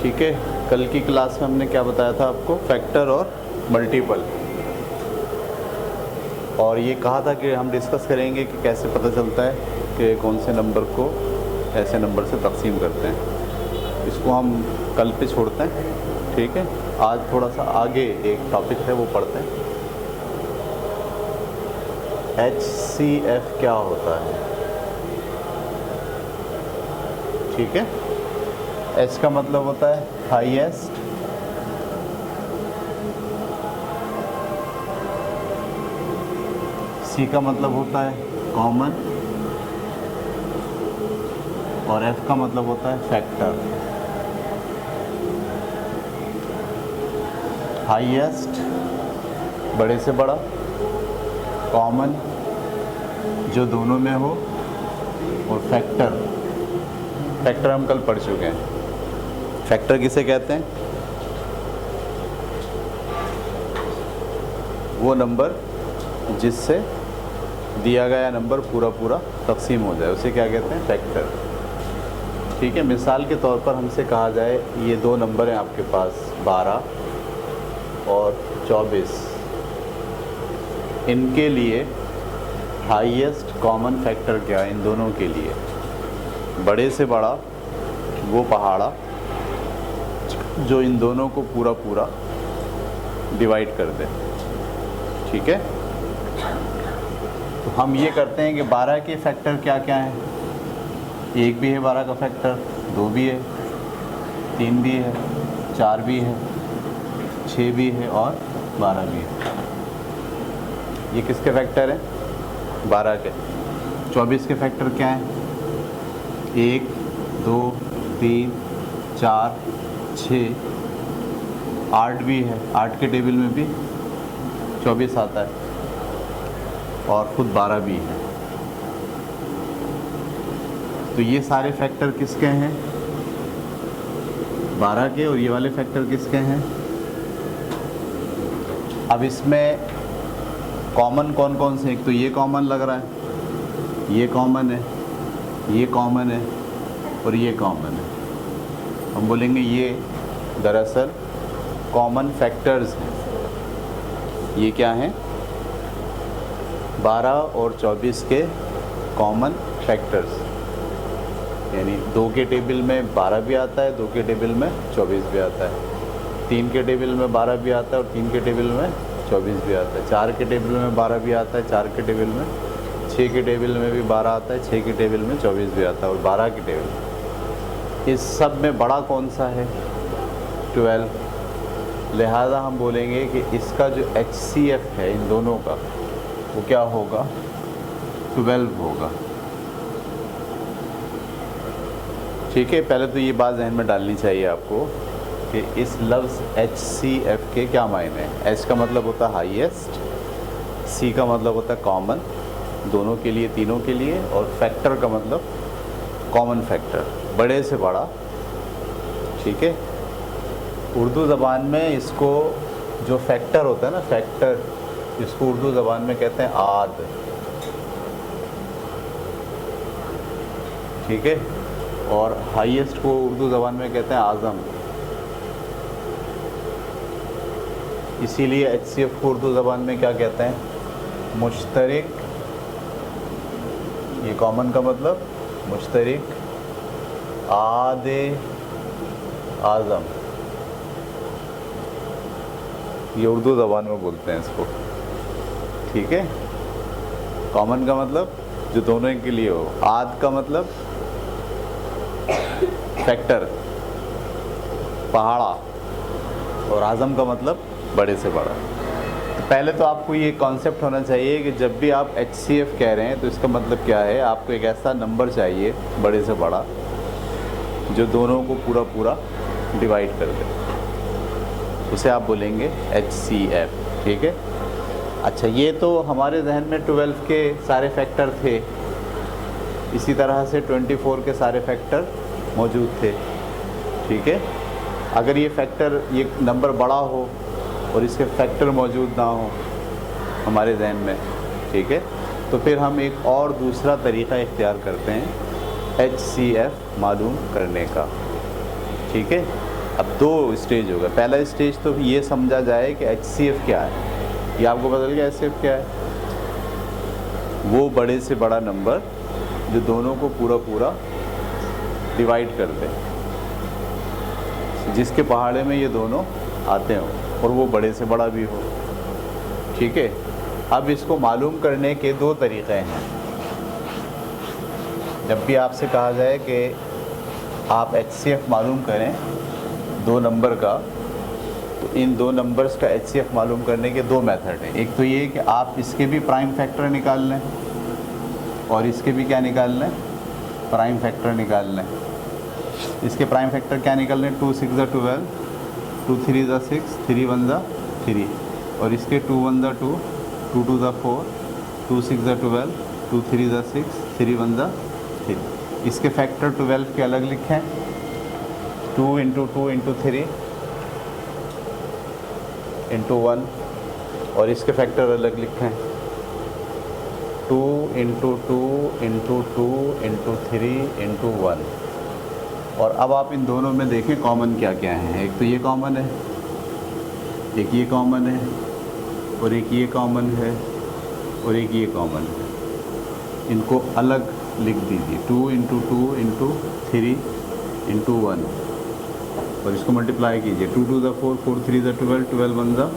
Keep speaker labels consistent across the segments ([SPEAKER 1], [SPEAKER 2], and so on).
[SPEAKER 1] ठीक है, कल की क्लास में हमने क्या बताया था आपको, फैक्टर और मल्टीपल, और ये कहा था कि हम डिस्कस करेंगे कि कैसे पता चलता है कि कौन से नंबर को ऐसे नंबर से तकसीम करते हैं। इसको हम कल पे छोड़ते हैं, ठीक है। आज थोड़ा सा आगे एक टॉपिक है वो पढ़ते हैं। HCF क्या होता है, ठीक है। H का मतलब होता है हाईएस्ट, C का मतलब होता है कॉमन, और F का मतलब होता है फैक्टर। हाईएस्ट बड़े से बड़ा, कॉमन जो दोनों में हो, और फैक्टर। फैक्टर हम कल पढ़ चुके हैं। फैक्टर किसे कहते हैं, वो नंबर जिससे दिया गया नंबर पूरा पूरा तकसीम हो जाए उसे क्या कहते हैं, फैक्टर, ठीक है। मिसाल के तौर पर हमसे कहा जाए ये दो नंबर हैं आपके पास 12 और 24, इनके लिए हाईएस्ट कॉमन फैक्टर क्या है इन दोनों के लिए, बड़े से बड़ा वो पहाड़ा जो इन दोनों को पूरा पूरा डिवाइड कर दे, ठीक है। तो हम ये करते हैं कि 12 के फैक्टर क्या क्या हैं, एक भी है 12 का फैक्टर, 2 भी है, 3 भी है, 4 भी है, 6 भी है और 12 भी है। ये किसके फैक्टर हैं, 12 के। 24 के फैक्टर क्या हैं, 1 2 3 4 6, 8 भी है, 8 के टेबल में भी 24 आता है, और खुद 12 भी है। तो ये सारे फैक्टर किसके हैं, 12 के, और ये वाले फैक्टर किसके हैं। अब इसमें कॉमन कौन कौन से, एक तो ये कॉमन लग रहा है, ये कॉमन है, ये कॉमन है, और ये कॉमन है। हम बोलेंगे ये दरअसल कॉमन फैक्टर्स हैं। ये क्या हैं, 12 और 24 के कॉमन फैक्टर्स, यानी 2 के टेबल में 12 भी आता है, 2 के टेबल में 24 भी आता है, 3 के टेबल में 12 भी आता है और 3 के टेबल में 24 भी आता है, 4 के टेबल में 12 भी आता है, 4 के टेबल में, 6 के टेबल में भी 12 आता है, 6 के टेबल में 24 भी आता है, और 12 के टेबल। इस सब में बड़ा कौन सा है, 12। लिहाजा हम बोलेंगे कि इसका जो HCF है इन दोनों का वो क्या होगा, 12 होगा, ठीक है। पहले तो ये बात जहन में डालनी चाहिए आपको कि इस लफ्ज़ HCF के क्या मायने हैं। H का मतलब होता है हाईएस्ट, C का मतलब होता है कॉमन, दोनों के लिए, तीनों के लिए, और फैक्टर का मतलब कॉमन फैक्टर, बड़े से बड़ा, ठीक है। उर्दू ज़बान में इसको जो फैक्टर होता है ना, फैक्टर, इसको उर्दू ज़बान में कहते हैं आद, ठीक है। और हाईएस्ट को उर्दू ज़बान में कहते हैं आज़म। इसीलिए HCF को उर्दू ज़बान में क्या कहते हैं, मुश्तरिक, ये कॉमन का मतलब मुश्तरिक आदे आज़म, ये उर्दू ज़बान में बोलते हैं इसको, ठीक है। कॉमन का मतलब जो दोनों के लिए हो, आद का मतलब फैक्टर, पहाड़ा, और आज़म का मतलब बड़े से बड़ा। तो पहले तो आपको ये कॉन्सेप्ट होना चाहिए कि जब भी आप HCF कह रहे हैं तो इसका मतलब क्या है, आपको एक ऐसा नंबर चाहिए बड़े से बड़ा जो दोनों को पूरा पूरा डिवाइड कर दे, उसे आप बोलेंगे HCF, ठीक है। अच्छा, ये तो हमारे जहन में 12 के सारे फैक्टर थे, इसी तरह से 24 के सारे फैक्टर मौजूद थे, ठीक है। अगर ये फैक्टर, ये नंबर बड़ा हो और इसके फैक्टर मौजूद ना हो हमारे जहन में, ठीक है, तो फिर हम एक और दूसरा तरीक़ा इख्तियार करते हैं HCF मालूम करने का, ठीक है। अब दो स्टेज होगा। पहला स्टेज तो ये समझा जाए कि HCF क्या है, ये आपको बदल गया। HCF क्या है? वो बड़े से बड़ा नंबर जो दोनों को पूरा पूरा डिवाइड कर दे, जिसके पहाड़े में ये दोनों आते हो और वो बड़े से बड़ा भी हो। ठीक है, अब इसको मालूम करने के दो तरीक़े हैं। जब भी आपसे कहा जाए कि आप HCF मालूम करें दो नंबर का, तो इन दो नंबर्स का HCF मालूम करने के दो मेथड हैं। एक तो ये कि आप इसके भी प्राइम फैक्टर निकाल लें और इसके भी क्या निकाल लें, प्राइम फैक्टर निकाल लें। इसके प्राइम फैक्टर क्या निकाल लें, 2 6 12, 2 3 6, 3 1 3, और इसके 2 1 2, 2 2 4, 2 6 12, 2 3 6, 3 1 3। इसके फैक्टर 12 के अलग लिखें, 2 × 2 × 3 × 1, और इसके फैक्टर अलग लिखें, 2 × 2 × 2 × 3 × 1। और अब आप इन दोनों में देखें कॉमन क्या क्या है। एक तो ये कॉमन है, एक ये कॉमन है, और एक ये कॉमन है, और एक ये कॉमन है। इनको अलग लिख दीजिए, 2 × 2 × 3 × 1, और इसको मल्टीप्लाई कीजिए, 2 2 4, 4 3 12, 12 1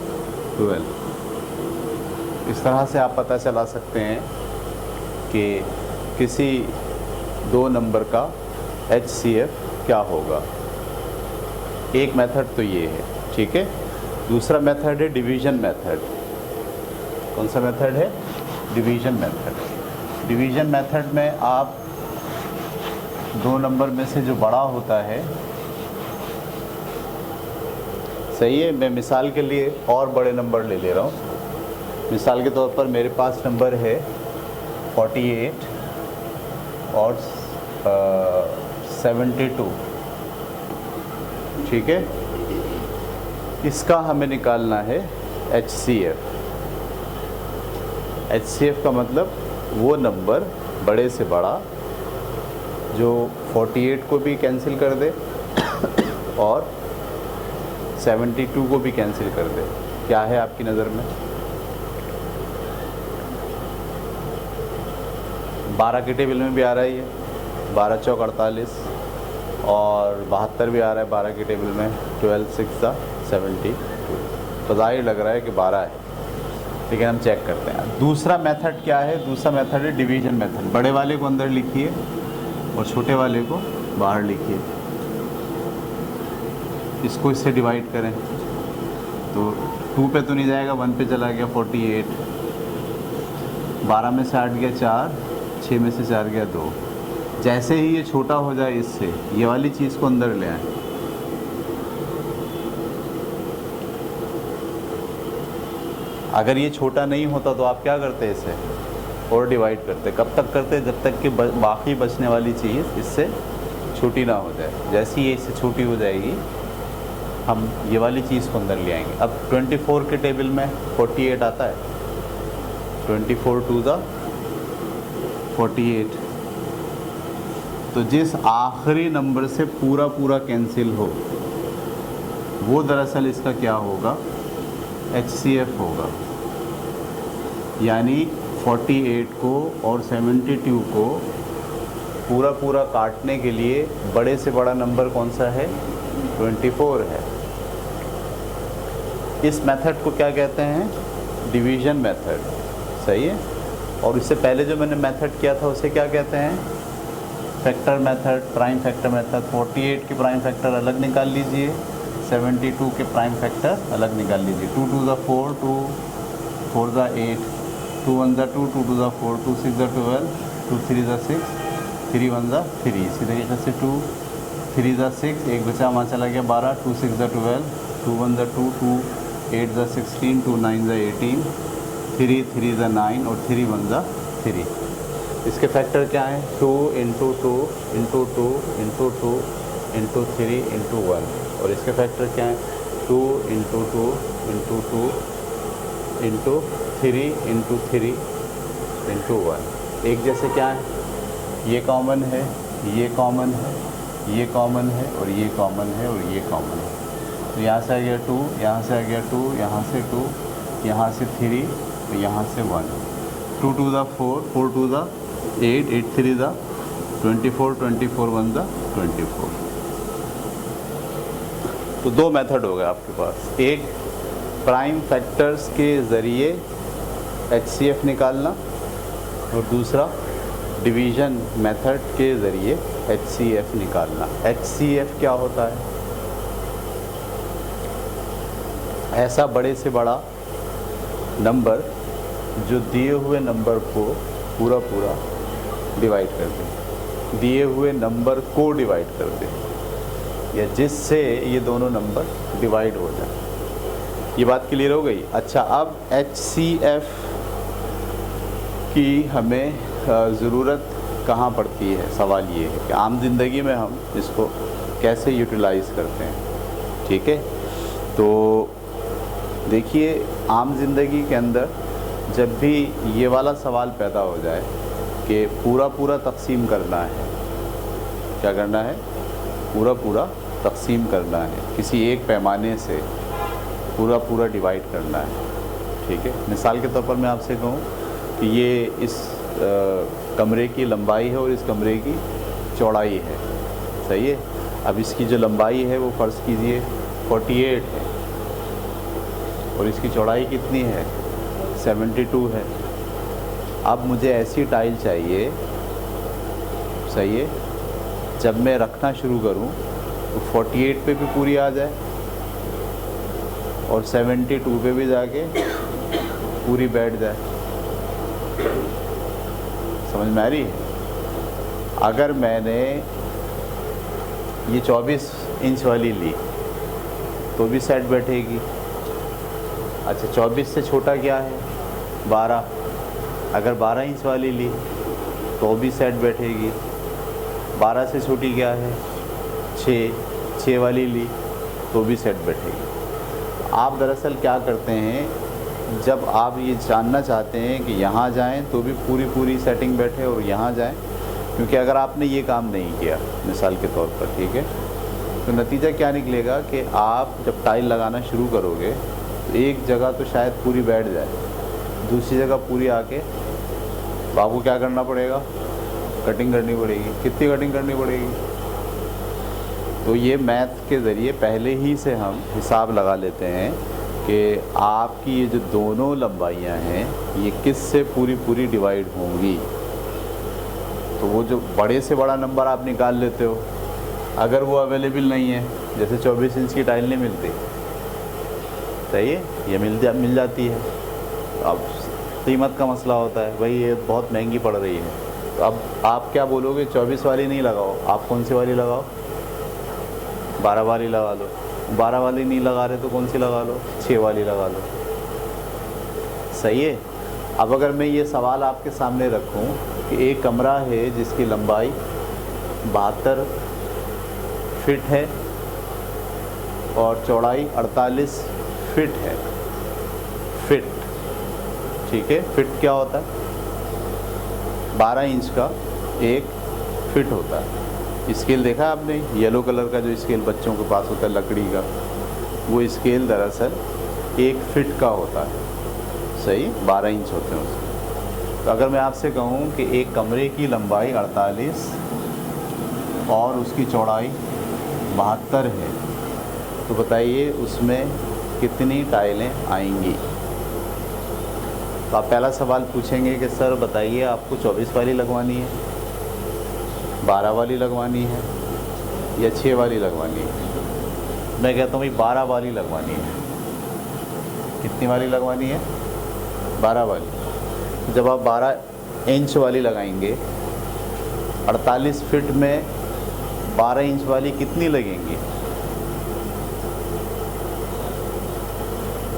[SPEAKER 1] 12। इस तरह से आप पता चला सकते हैं कि किसी दो नंबर का HCF क्या होगा। एक मेथड तो ये है, ठीक है। दूसरा मेथड है डिवीज़न मेथड। कौन सा मेथड है? Division method. डिवीज़न मेथड में आप दो नंबर में से जो बड़ा होता है, सही है, मैं मिसाल के लिए और बड़े नंबर ले रहा हूँ। मिसाल के तौर पर मेरे पास नंबर है 48 और 72, ठीक है। इसका हमें निकालना है HCF। HCF का मतलब वो नंबर बड़े से बड़ा जो 48 को भी कैंसिल कर दे और 72 को भी कैंसिल कर दे। क्या है आपकी नज़र में? 12 के टेबल में भी आ रहा है ये, 12 चौक 48, और 72 भी आ रहा है 12 के टेबल में, 12 6 72। तो ज़ाहिर लग रहा है कि 12 है, लेकिन हम चेक करते हैं। दूसरा मेथड क्या है? दूसरा मेथड है डिवीज़न मेथड। बड़े वाले को अंदर लिखिए और छोटे वाले को बाहर लिखिए। इसको इससे डिवाइड करें तो 2 पे तो नहीं जाएगा, 1 पे चला गया 48, 12 में से 8 गया 4, 6 में से 4 गया 2। जैसे ही ये छोटा हो जाए इससे, ये वाली चीज़ को अंदर ले आए। अगर ये छोटा नहीं होता तो आप क्या करते इसे और डिवाइड करते। कब तक करते? जब तक कि बाकी बचने वाली चीज़ इससे छोटी ना हो जाए। जैसे ही ये इससे छोटी हो जाएगी, हम ये वाली चीज़ को अंदर ले आएंगे। अब 24 के टेबल में 48 आता है, 24 2 48। तो जिस आखिरी नंबर से पूरा पूरा कैंसिल हो, वो दरअसल इसका क्या होगा? HCF होगा। यानी 48 को और 72 को पूरा पूरा काटने के लिए बड़े से बड़ा नंबर कौन सा है? 24 है। इस मेथड को क्या कहते हैं? डिवीज़न मेथड, सही है। और इससे पहले जो मैंने मेथड किया था उसे क्या कहते हैं? Factor method, prime factor method. 48 के प्राइम फैक्टर अलग निकाल लीजिए, 72 के प्राइम फैक्टर अलग निकाल लीजिए। 2 2 4, 2 4 8, 2 1 2, 2 2 4, 2 6 12, 2 3 6, 3 1 3। इसी तरीके से 2 3 6, एक बचा वहाँ चला गया 12, 2 6 12, 2 1 2, 2 8 16, 2 9 18, 3 3 9, और 3 1 3। इसके फैक्टर क्या हैं? 2 × 2 × 2 × 2 × 3 × 1। और इसके फैक्टर क्या हैं? 2 × 2 × 2 × 3 × 3 × 1। एक जैसे क्या है? ये कॉमन है, ये कॉमन है, ये कॉमन है और ये कॉमन है और ये कॉमन है। तो यहाँ से आ गया 2, यहाँ से आ गया 2, यहाँ से 2, यहाँ से 3 और यहाँ से 1। 2 2 दा 4, 4 2 दा 8, 8 3 दा 24, 24 1 दा 24। तो दो मेथड हो गए आपके पास, एक प्राइम फैक्टर्स के ज़रिए HCF निकालना और दूसरा डिवीज़न मेथड के ज़रिए HCF निकालना। HCF क्या होता है? ऐसा बड़े से बड़ा नंबर जो दिए हुए नंबर को पूरा पूरा डिवाइड कर दे, दिए हुए नंबर को डिवाइड कर दे, या जिससे ये दोनों नंबर डिवाइड हो जाए। ये बात क्लियर हो गई? अच्छा, अब HCF की हमें ज़रूरत कहाँ पड़ती है? सवाल ये है कि आम ज़िंदगी में हम इसको कैसे यूटिलाइज़ करते हैं। ठीक है, तो देखिए, आम ज़िंदगी के अंदर जब भी ये वाला सवाल पैदा हो जाए कि पूरा पूरा तकसीम करना है, क्या करना है? पूरा पूरा तकसीम करना है, किसी एक पैमाने से पूरा पूरा डिवाइड करना है। ठीक है, मिसाल के तौर पर मैं आपसे कहूँ कि ये इस कमरे की लंबाई है और इस कमरे की चौड़ाई है, सही है। अब इसकी जो लंबाई है वो फ़र्ज़ कीजिए 48 है और इसकी चौड़ाई कितनी है? 72 है। अब मुझे ऐसी टाइल चाहिए, सही है, जब मैं रखना शुरू करूं तो 48 पे भी पूरी आ जाए और 72 पे भी जाके पूरी बैठ जाए। समझ में आ रही है? अगर मैंने ये 24 इंच वाली ली तो भी सेट बैठेगी। अच्छा, 24 से छोटा क्या है? 12। अगर 12 इंच वाली ली तो भी सेट बैठेगी। 12 से छोटी क्या है? 6 वाली ली तो भी सेट बैठेगी। आप दरअसल क्या करते हैं, जब आप ये जानना चाहते हैं कि यहाँ जाएं तो भी पूरी पूरी सेटिंग बैठे और यहाँ जाएं, क्योंकि अगर आपने ये काम नहीं किया मिसाल के तौर पर, ठीक है, तो नतीजा क्या निकलेगा कि आप जब टाइल लगाना शुरू करोगे तो एक जगह तो शायद पूरी बैठ जाए, दूसरी जगह पूरी आके आपको क्या करना पड़ेगा? कटिंग करनी पड़ेगी। कितनी कटिंग करनी पड़ेगी? तो ये मैथ के ज़रिए पहले ही से हम हिसाब लगा लेते हैं कि आपकी ये जो दोनों लंबाइयाँ हैं ये किस से पूरी पूरी डिवाइड होंगी। तो वो जो बड़े से बड़ा नंबर आप निकाल लेते हो, अगर वो अवेलेबल नहीं है, जैसे 24 इंच की टाइल नहीं मिलती, सही है, ये मिल जाती है, अब कीमत का मसला होता है, भाई ये बहुत महंगी पड़ रही है, तो अब आप क्या बोलोगे? 24 वाली नहीं लगाओ, आप कौन सी वाली लगाओ? 12 वाली लगा लो। 12 वाली नहीं लगा रहे तो कौन सी लगा लो? 6 वाली लगा लो। सही है। अब अगर मैं ये सवाल आपके सामने रखूं कि एक कमरा है जिसकी लंबाई 72 फीट है और चौड़ाई 48 फीट है। फिट, ठीक है, फिट क्या होता है? 12 इंच का 1 फिट होता है। स्केल देखा आपने? येलो कलर का जो स्केल बच्चों के पास होता है लकड़ी का, वो स्केल दरअसल 1 फिट का होता है, सही, 12 इंच होते हैं उसके। तो अगर मैं आपसे कहूँ कि एक कमरे की लंबाई 48 और उसकी चौड़ाई 72 है, तो बताइए उसमें कितनी टाइलें आएंगी? तो आप पहला सवाल पूछेंगे कि सर बताइए आपको 24 वाली लगवानी है, 12 वाली लगवानी है या 6 वाली लगवानी है? मैं कहता हूँ भाई 12 वाली लगवानी है। कितनी वाली लगवानी है? 12 वाली। जब आप 12 इंच वाली लगाएंगे, 48 फिट में 12 इंच वाली कितनी लगेंगी?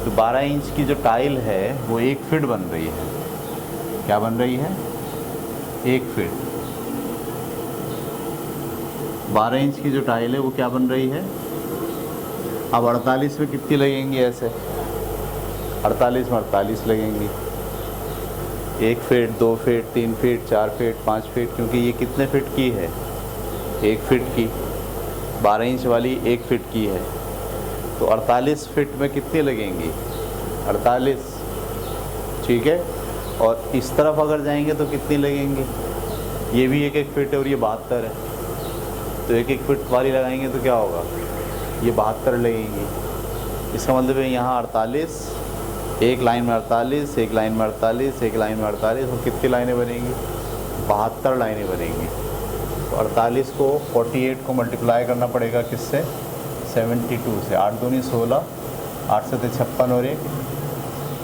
[SPEAKER 1] तो 12 इंच की जो टाइल है वो 1 फिट बन रही है। क्या बन रही है? 1 फिट। 12 इंच की जो टाइल है वो क्या बन रही है? अब 48 में कितनी लगेंगी? ऐसे 48 में 48 लगेंगी। 1 feet, 2 feet, 3 feet, 4 feet, 5 feet, क्योंकि ये कितने फिट की है? 1 फिट की। 12 इंच वाली 1 फीट की है, तो 48 फीट में कितनी लगेंगी? 48, ठीक है। और इस तरफ अगर जाएंगे तो कितनी लगेंगी? ये भी 1 फीट है और ये 72 है, तो 1 फीट वाली लगाएंगे तो क्या होगा? ये 72 लगेंगी। इसका मतलब है यहाँ 48, एक लाइन में 48, एक लाइन में 48, एक लाइन में 48, और कितनी लाइनें बनेंगी? 72 लाइनें बनेंगी। तो 48 को 48 को मल्टीप्लाई करना पड़ेगा किससे? 72 से। 8 दूनी 16, 8 सत्ते 56 और 1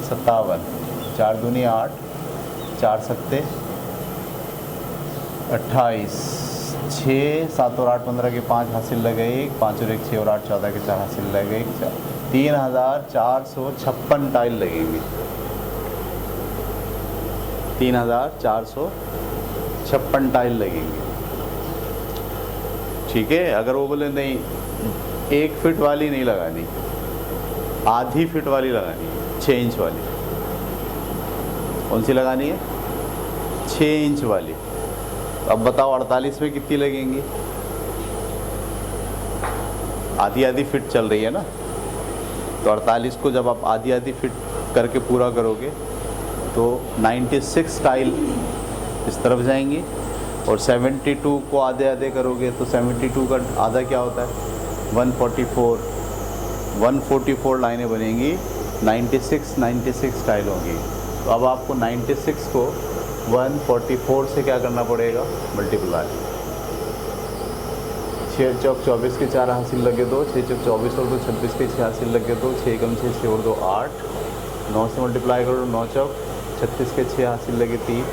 [SPEAKER 1] 57, 4 दूनी 8, 4 सत्ते 28, 6 7 और 8 15 के 5 हासिल लगे 1, 5 और 1 6 और 8 14 के 4 हासिल लगे 1, 3456 टाइल लगेंगे। 3456 टाइल लगेंगे, ठीक है। अगर वो बोले नहीं 1 फीट वाली नहीं लगानी, आधी फीट वाली लगानी है, 6 इंच वाली, कौन सी लगानी है? 6 इंच वाली। तो अब बताओ 48 में कितनी लगेंगी? आधी आधी फिट चल रही है ना, तो 48 को जब आप आधी आधी फिट करके पूरा करोगे तो 96 टाइल इस तरफ जाएंगी, और 72 को आधे आधे करोगे तो 72 का आधा क्या होता है? 144 लाइनें बनेंगी, 96 टाइल होंगी। तो अब आपको 96 को 144 से क्या करना पड़ेगा? मल्टीप्लाई। 6 चौक 24 के 4 हासिल लगे 2, 6 चौक 24 और 2 26 के 6 हासिल लगे 2, 6 कम 6 6 और 2 8, 9 से मल्टीप्लाई करो, 9 चौक 36 के 6 हासिल लगे 3,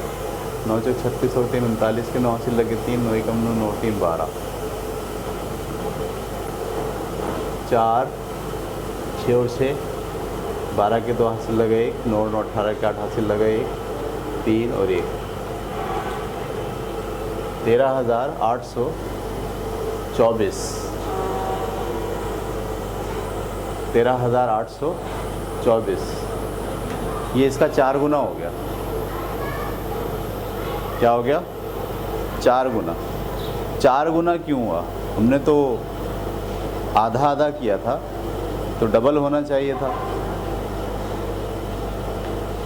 [SPEAKER 1] 9 चौक 36 और 3 39 के 9 हासिल लगे 3, 9 कम 9 9 3 12, 4 6 और 6 12 के 2 हासिल लगे 1, 9 और 9 18 के 8 हासिल लगे 1, 3 और 1, 13,824, 13,824। ये इसका 4 गुना हो गया। क्या हो गया? 4 गुना। 4 गुना क्यों हुआ? हमने तो आधा आधा किया था, तो डबल होना चाहिए था।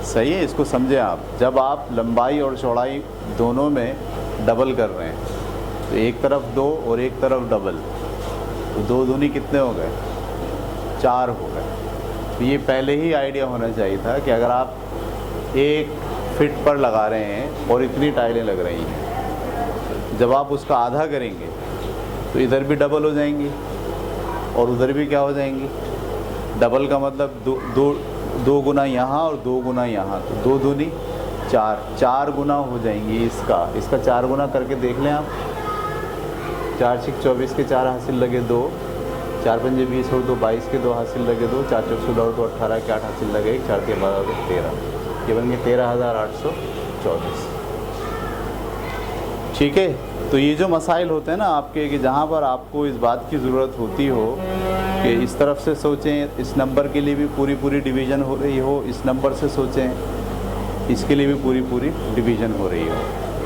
[SPEAKER 1] सही है, इसको समझें आप। जब आप लंबाई और चौड़ाई दोनों में डबल कर रहे हैं, तो एक तरफ 2 और एक तरफ डबल, तो 2 दूनी कितने हो गए? 4 हो गए। तो ये पहले ही आइडिया होना चाहिए था कि अगर आप 1 फीट पर लगा रहे हैं और इतनी टाइलें लग रही हैं, जब आप उसका आधा करेंगे तो इधर भी डबल हो जाएंगी और उधर भी क्या हो जाएंगी? डबल का मतलब 2 गुना यहाँ और 2 गुना यहाँ, तो 2 दूनी 4 गुना हो जाएंगी। इसका 4 गुना करके देख लें आप। 4 6 24 के 4 हासिल लगे 2, 4 पंजे 20 और 2 22 के 2 हासिल लगे 2, 4 चौक 16 और 2 18 के 8 हासिल लगे 1, 4 के 12 और 13, ये बन गए 13,824। ठीक है। तो ये जो मसाइल होते हैं ना आपके, कि जहाँ पर आपको इस बात की ज़रूरत होती हो कि इस तरफ से सोचें, इस नंबर के लिए भी पूरी डिवीज़न हो रही हो, इस नंबर से सोचें, इसके लिए भी पूरी डिवीज़न हो रही हो,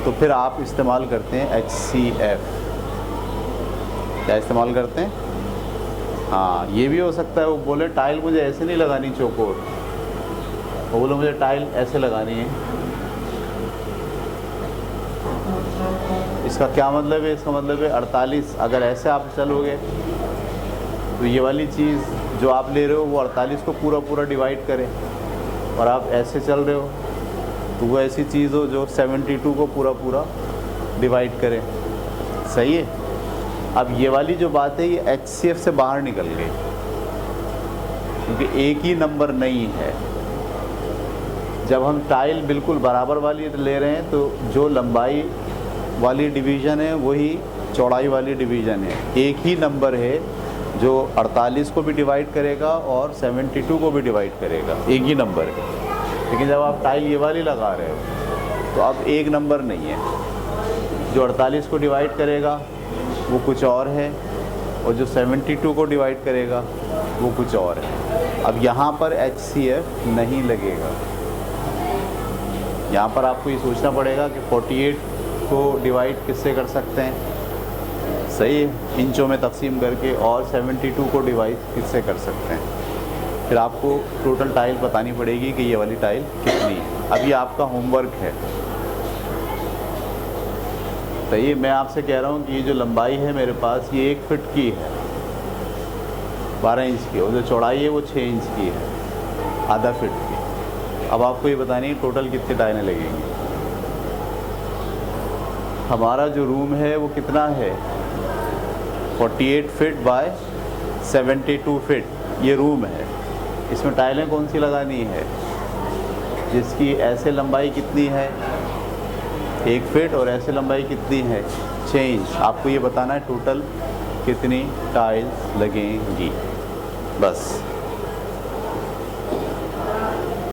[SPEAKER 1] तो फिर आप इस्तेमाल करते हैं HCF। क्या इस्तेमाल करते हैं? हाँ, ये भी हो सकता है वो बोले टाइल मुझे ऐसे नहीं लगानी चौकोर, वो बोले मुझे टाइल ऐसे लगानी है। इसका क्या मतलब है? इसका मतलब है 48। अगर ऐसे आप चलोगे तो ये वाली चीज़ जो आप ले रहे हो वो 48 को पूरा डिवाइड करे, और आप ऐसे चल रहे हो तो वो ऐसी चीज़ हो जो 72 को पूरा डिवाइड करे। सही है। अब ये वाली जो बात है ये HCF से बाहर निकल गई, क्योंकि एक ही नंबर नहीं है। जब हम टाइल बिल्कुल बराबर वाली ले रहे हैं तो जो लंबाई वाली डिवीज़न है वही चौड़ाई वाली डिवीज़न है। एक ही नंबर है जो 48 को भी डिवाइड करेगा और 72 को भी डिवाइड करेगा, एक ही नंबर है। लेकिन जब आप टाइल ये वाली लगा रहे हो तो अब एक नंबर नहीं है। जो 48 को डिवाइड करेगा वो कुछ और है, और जो 72 को डिवाइड करेगा वो कुछ और है। अब यहाँ पर HCF नहीं लगेगा। यहाँ पर आपको ये सोचना पड़ेगा कि 48 को डिवाइड किससे कर सकते हैं? सही है, इंचों में तकसीम करके, और 72 को डिवाइड किससे कर सकते हैं। फिर आपको टोटल टाइल बतानी पड़ेगी कि ये वाली टाइल कितनी है। अब ये आपका होमवर्क है। तो ये मैं आपसे कह रहा हूँ कि ये जो लंबाई है मेरे पास, ये 1 फीट की है, 12 इंच की, और जो चौड़ाई है वो 6 इंच की है, आधा फीट की। अब आपको ये बतानी है टोटल कितनी टाइलें लगेंगी। हमारा जो रूम है वो कितना है, 48 फीट बाय 72 फीट ये रूम है। इसमें टाइलें कौन सी लगानी है, जिसकी ऐसे लंबाई कितनी है 1 फीट और ऐसे लंबाई कितनी है 6 इंच। आपको ये बताना है टोटल कितनी टाइल्स लगेंगी, बस।